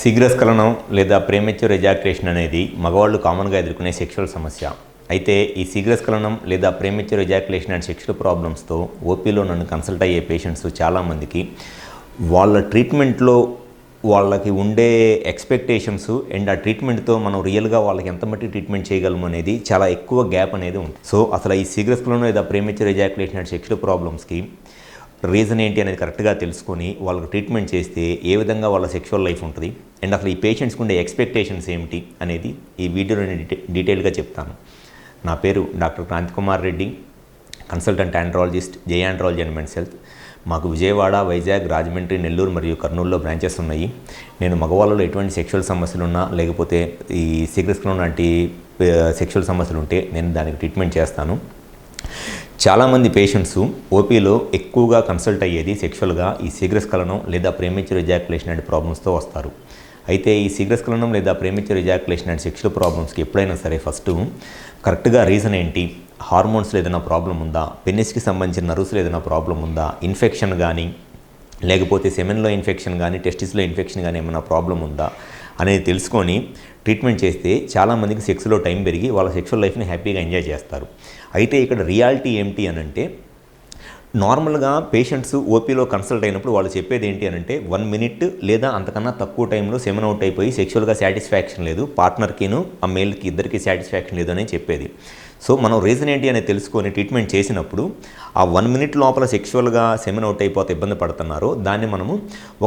శీఘ్రస్ఖలనం లేదా premature ejaculation అనేది మగవాళ్ళు కామన్గా ఎదుర్కొనే సెక్షువల్ సమస్య. అయితే ఈ శీఘ్రస్ఖలనం లేదా ప్రీమెచ్యూర్ ఎజాక్యులేషన్ అండ్ సెక్షువల్ ప్రాబ్లమ్స్తో ఓపీలో నన్ను కన్సల్ట్ అయ్యే పేషెంట్స్ చాలామందికి వాళ్ళ ట్రీట్మెంట్లో వాళ్ళకి ఉండే ఎక్స్పెక్టేషన్స్ అండ్ ఆ ట్రీట్మెంట్తో మనం రియల్గా వాళ్ళకి ఎంత మట్టి ట్రీట్మెంట్ చేయగలము అనేది చాలా ఎక్కువ గ్యాప్ అనేది ఉంటుంది. సో అసలు ఈ శీఘ్రస్ఖలనం లేదా ప్రీమెచ్యూర్ ఎజాక్యులేషన్ అండ్ సెక్షువల్ ప్రాబ్లమ్స్కి రీజన్ ఏంటి అనేది కరెక్ట్గా తెలుసుకొని వాళ్ళకి ట్రీట్మెంట్ చేస్తే ఏ విధంగా వాళ్ళ సెక్షువల్ లైఫ్ ఉంటుంది అండ్ అసలు ఈ పేషెంట్స్కి ఉండే ఎక్స్పెక్టేషన్స్ ఏమిటి అనేది ఈ వీడియోలో నేను డీటెయిల్గా చెప్తాను. నా పేరు doctor Kranthi Kumar Reddy, consultant andrologist, J andrology and men's health. మాకు విజయవాడ, వైజాగ్, రాజమండ్రి, నెల్లూరు మరియు కర్నూలులో బ్రాంచెస్ ఉన్నాయి. నేను మగవాళ్ళలో ఎటువంటి సెక్షువల్ సమస్యలు ఉన్నా లేకపోతే ఈ శీఘ్రస్ఖలనం లాంటి సెక్షువల్ సమస్యలు ఉంటే నేను దానికి ట్రీట్మెంట్ చేస్తాను. చాలామంది పేషెంట్స్ ఓపీలో ఎక్కువగా కన్సల్ట్ అయ్యేది సెక్షువల్గా ఈ శీఘ్రస్ఖలనం లేదా ప్రీమెచ్యూర్ ఎజాక్యులేషన్ అండ్ ప్రాబ్లమ్స్తో వస్తారు. అయితే ఈ శీఘ్రస్ఖలనం లేదా ప్రీమెచ్యూర్ ఎజాక్యులేషన్ అండ్ సెక్షువల్ ప్రాబ్లమ్స్కి ఎప్పుడైనా సరే ఫస్ట్ కరెక్ట్గా రీజన్ ఏంటి, హార్మోన్స్లో ఏదైనా ప్రాబ్లం ఉందా, పెనిస్కి సంబంధించిన నర్వ్స్లో ఏదైనా ప్రాబ్లం ఉందా, ఇన్ఫెక్షన్ కానీ లేకపోతే సెమెన్లో ఇన్ఫెక్షన్ కానీ టెస్టిస్లో ఇన్ఫెక్షన్ కానీ ఏమైనా ప్రాబ్లం ఉందా అనేది తెలుసుకొని ట్రీట్మెంట్ చేస్తే చాలామందికి సెక్స్లో టైం పెరిగి వాళ్ళ సెక్షువల్ లైఫ్ని హ్యాపీగా ఎంజాయ్ చేస్తారు. అయితే ఇక్కడ రియాలిటీ ఏంటి అని అంటే నార్మల్గా పేషెంట్స్ ఓపీలో కన్సల్ట్ అయినప్పుడు వాళ్ళు చెప్పేది ఏంటి అని అంటే 1 minute లేదా అంతకన్నా తక్కువ టైంలో సెమెన్ అవుట్ అయిపోయి సెక్షువల్గా సాటిస్ఫాక్షన్ లేదు, పార్ట్నర్కిను ఆ మేల్కి ఇద్దరికి సాటిస్ఫాక్షన్ లేదు అని చెప్పేది. సో మనం రీజన్ ఏంటి అనేది తెలుసుకొని ట్రీట్మెంట్ చేసినప్పుడు ఆ 1 minute లోపల సెక్షువల్గా సెమెన్ అవుట్ అయిపోతే ఇబ్బంది పడుతున్నారో దాన్ని మనము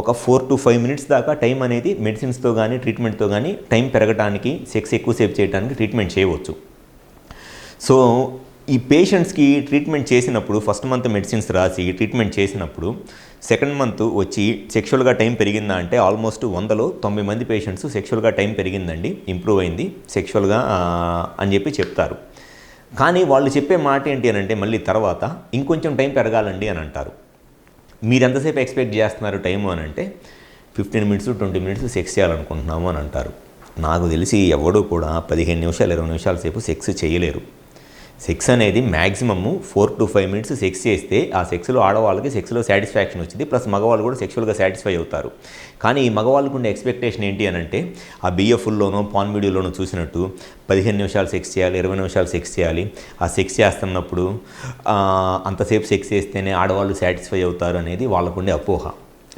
ఒక 4 to 5 minutes దాకా టైం అనేది మెడిసిన్స్తో కానీ ట్రీట్మెంట్తో కానీ టైం పెరగడానికి, సెక్స్ ఎక్కువసేపు చేయడానికి ట్రీట్మెంట్ చేయవచ్చు. సో ఈ పేషెంట్స్కి ట్రీట్మెంట్ చేసినప్పుడు ఫస్ట్ మంత్ మెడిసిన్స్ రాసి ట్రీట్మెంట్ చేసినప్పుడు సెకండ్ మంత్ వచ్చి సెక్షువల్గా టైం పెరిగిందా అంటే ఆల్మోస్ట్ 100లో 90 మంది పేషెంట్స్ సెక్షువల్గా టైం పెరిగిందండి, ఇంప్రూవ్ అయింది సెక్షువల్గా అని చెప్పి చెప్తారు. కానీ వాళ్ళు చెప్పే మాట ఏంటి అని అంటే మళ్ళీ తర్వాత ఇంకొంచెం టైం పెరగాలండి అని అంటారు. మీరు ఎంతసేపు ఎక్స్పెక్ట్ చేస్తున్నారు టైము అని అంటే 15 minutes 20 minutes సెక్స్ చేయాలనుకుంటున్నాము అని అంటారు. నాకు తెలిసి ఎవడూ కూడా 15 నిమిషాలు 20 నిమిషాల సేపు సెక్స్ చేయలేరు. సెక్స్ అనేది మ్యాక్సిమము 4 to 5 minutes సెక్స్ చేస్తే ఆ సెక్స్లో ఆడవాళ్ళకి సెక్స్లో సాటిస్ఫాక్షన్ వచ్చింది, ప్లస్ మగవాళ్ళు కూడా సెక్షువల్గా సాటిస్ఫై అవుతారు. కానీ ఈ మగవాళ్ళకు ఉండే ఎక్స్పెక్టేషన్ ఏంటి అని అంటే ఆ బిఎఫ్లోనో పాన్ వీడియోలోనో చూసినట్టు 15 నిమిషాలు సెక్స్ చేయాలి, 20 నిమిషాలు సెక్స్ చేయాలి, ఆ సెక్స్ చేస్తున్నప్పుడు అంతసేపు సెక్స్ చేస్తేనే ఆడవాళ్ళు సాటిస్ఫై అవుతారు అనేది వాళ్ళకుండే అపోహ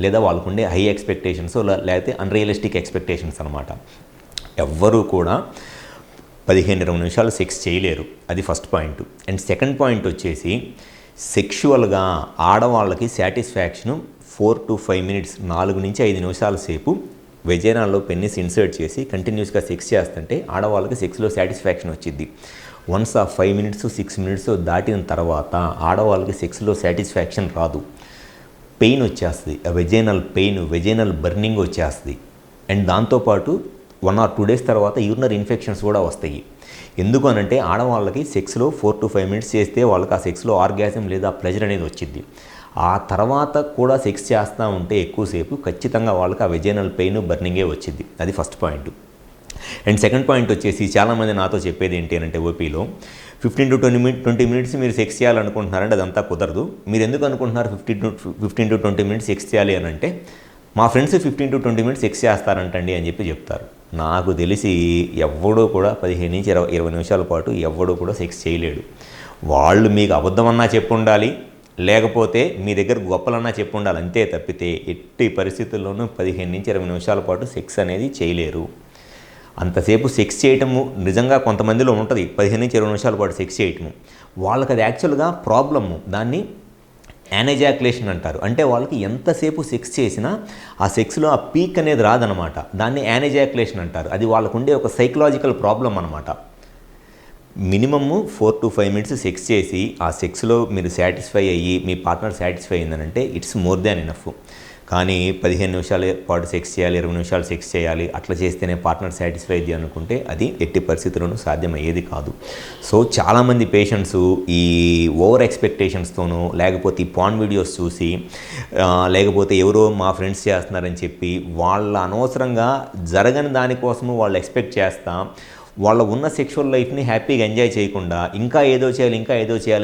లేదా వాళ్ళకుండే హై ఎక్స్పెక్టేషన్స్ లేకపోతే అన్రియలిస్టిక్ ఎక్స్పెక్టేషన్స్ అనమాట. ఎవ్వరూ కూడా 15-20 నిమిషాలు సెక్స్ చేయలేరు, అది first point. And second point వచ్చేసి సెక్షువల్గా ఆడవాళ్ళకి సాటిస్ఫాక్షన్ 4 to 5 minutes 4 నుంచి 5 నిమిషాల సేపు వెజైనాల్లో పెన్నిస్ ఇన్సర్ట్ చేసి కంటిన్యూస్గా సెక్స్ చేస్తుంటే ఆడవాళ్ళకి సెక్స్లో సాటిస్ఫాక్షన్ వచ్చింది. వన్స్ ఆ 5 minutes 6 minutes దాటిన తర్వాత ఆడవాళ్ళకి సెక్స్లో సాటిస్ఫాక్షన్ రాదు, పెయిన్ వచ్చేస్తుంది, వెజైనల్ పెయిన్, వెజైనల్ బర్నింగ్ వచ్చేస్తుంది. అండ్ దాంతోపాటు 1 or 2 days తర్వాత యూరినరీ ఇన్ఫెక్షన్స్ కూడా వస్తాయి. ఎందుకు అనంటే ఆడవాళ్ళకి సెక్స్లో 4 to 5 minutes చేస్తే వాళ్ళకి ఆ సెక్స్లో ఆర్గాజం లేదా ప్లెజర్ అనేది వచ్చింది. ఆ తర్వాత కూడా సెక్స్ చేస్తూ ఉంటే ఎక్కువసేపు ఖచ్చితంగా వాళ్ళకి ఆ వెజైనల్ పెయిన్, బర్నింగే వచ్చింది. అది first point. And second point వచ్చేసి చాలామంది నాతో చెప్పేది ఏంటి అంటే ఓపీలో 15 to 20 minutes మీరు సెక్స్ చేయాలనుకుంటున్నారంటే అదంతా కుదరదు. మీరు ఎందుకు అనుకుంటున్నారు 15 to 20 minutes సెక్స్ చేయాలి అని అంటే మా ఫ్రెండ్స్ 15 to 20 minutes సెక్స్ చేస్తారంటండి అని చెప్పి చెప్తారు. నాకు తెలిసి ఎవడూ కూడా 15 నుంచి 20 నిమిషాల పాటు ఎవడూ కూడా సెక్స్ చేయలేడు. వాళ్ళు మీకు అబద్ధమన్నా చెప్పు ఉండాలి, లేకపోతే మీ దగ్గర గొప్పలన్నా చెప్పు ఉండాలి, అంతే తప్పితే ఎట్టి పరిస్థితుల్లోనూ 15 నుంచి 20 నిమిషాల పాటు సెక్స్ అనేది చేయలేరు. అంతసేపు సెక్స్ చేయటము నిజంగా కొంతమందిలో ఉంటుంది, 15 నుంచి 20 నిమిషాల పాటు సెక్స్ చేయటము. వాళ్ళకి అది యాక్చువల్గా ప్రాబ్లము, దాన్ని యానెజాక్యులేషన్ అంటారు. అంటే వాళ్ళకి ఎంతసేపు సెక్స్ చేసినా ఆ సెక్స్లో ఆ పీక్ అనేది రాదనమాట, దాన్ని యానెజాక్యులేషన్ అంటారు. అది వాళ్ళకు ఉండే ఒక సైకలాజికల్ ప్రాబ్లం అనమాట. మినిమమ్ 4 to 5 minutes సెక్స్ చేసి ఆ సెక్స్లో మీరు సాటిస్ఫై అయ్యి మీ పార్ట్నర్ సాటిస్ఫై అయిందనంటే ఇట్స్ మోర్ దాన్ ఇనఫ్. కానీ 15 నిమిషాల పాటు సెక్స్ చేయాలి, 20 నిమిషాలు సెక్స్ చేయాలి, అట్లా చేస్తేనే పార్ట్నర్ సాటిస్ఫై అయ్యి అనుకుంటే అది ఎట్టి పరిస్థితుల్లోనూ సాధ్యమయ్యేది కాదు. సో చాలామంది పేషెంట్స్ ఈ ఓవర్ ఎక్స్పెక్టేషన్స్తోనూ లేకపోతే ఈ పాన్ వీడియోస్ చూసి లేకపోతే ఎవరో మా ఫ్రెండ్స్ చేస్తున్నారని చెప్పి వాళ్ళ అనవసరంగా జరగని దానికోసము వాళ్ళు ఎక్స్పెక్ట్ చేస్తా వాళ్ళ ఉన్న సెక్షువల్ లైఫ్ని హ్యాపీగా ఎంజాయ్ చేయకుండా ఇంకా ఏదో చేయాలి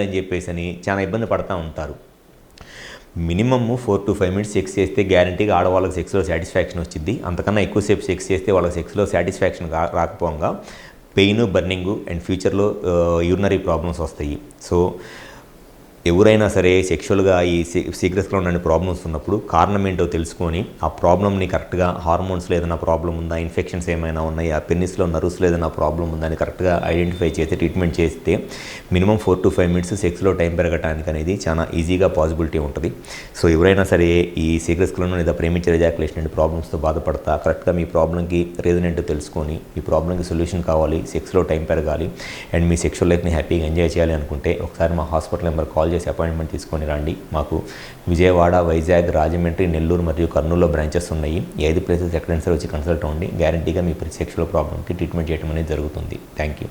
అని చెప్పేసి చాలా ఇబ్బంది పడుతూ ఉంటారు. మినిమమ్ 4 to 5 మినిట్స్ సెక్స్ చేస్తే గ్యారంటీగా ఆడవాళ్ళకి సెక్స్లో సాటిస్ఫాక్షన్ వచ్చింది. అంతకన్నా ఎక్కువసేపు సెక్స్ చేస్తే వాళ్ళకి సెక్స్లో సాటిస్ఫాక్షన్ రాకపోగా పెయిన్, బర్నింగ్ అండ్ ఫ్యూచర్లో యూరినరీ ప్రాబ్లమ్స్ వస్తాయి. సో ఎవరైనా సరే సెక్షువల్గా ఈ సీక్రెట్స్లో ఉన్న ప్రాబ్లమ్స్ ఉన్నప్పుడు కారణం ఏంటో తెలుసుకొని ఆ ప్రాబ్లమ్ని కరెక్ట్గా హార్మోన్స్లో ఏదైనా ప్రాబ్లం ఉందా, ఇన్ఫెక్షన్స్ ఏమైనా ఉన్నాయా, పెన్నిస్లో నర్వ్స్లో ఏదైనా ప్రాబ్లం ఉందా అని కరెక్ట్గా ఐడెంటిఫై చేసి ట్రీట్మెంట్ చేస్తే మినిమం 4 to 5 మినిట్స్ సెక్స్లో టైం పెరగడానికి అనేది చాలా ఈజీగా పాసిబిలిటీ ఉంటుంది. సో ఎవరైనా సరే ఈ సీక్రెట్స్లో లేదా ప్రేమించే ఎజాక్యులేషన్ అనే ప్రాబ్లమ్స్తో బాధపడతా కరెక్ట్గా మీ ప్రాబ్లంకి రీజన్ ఏంటో తెలుసుకొని ఈ ప్రాబ్లంకి సొల్యూషన్ కావాలి, సెక్స్లో టైం పెరగాలి అండ్ మీ సెక్షువల్ లైఫ్ని హ్యాపీగా ఎంజాయ్ చేయాలి అనుకుంటే ఒకసారి మా హాస్పిటల్ నెంబర్ కాల్ చేసి అపాయింట్మెంట్ తీసుకొని రండి. మాకు విజయవాడ, వైజాగ్, రాజమండ్రి, నెల్లూరు మరియు కర్నూలులో బ్రాంచెస్ ఉన్నాయి. ఈ 5 ప్లేసెస్ ఎక్కడైనా సరే వచ్చి కన్సల్ట్ అవ్వండి. గ్యారంటీగా మీ సెక్షువల్ ప్రాబ్లమ్కి ట్రీట్మెంట్ చేయడం అనేది జరుగుతుంది. Thank you.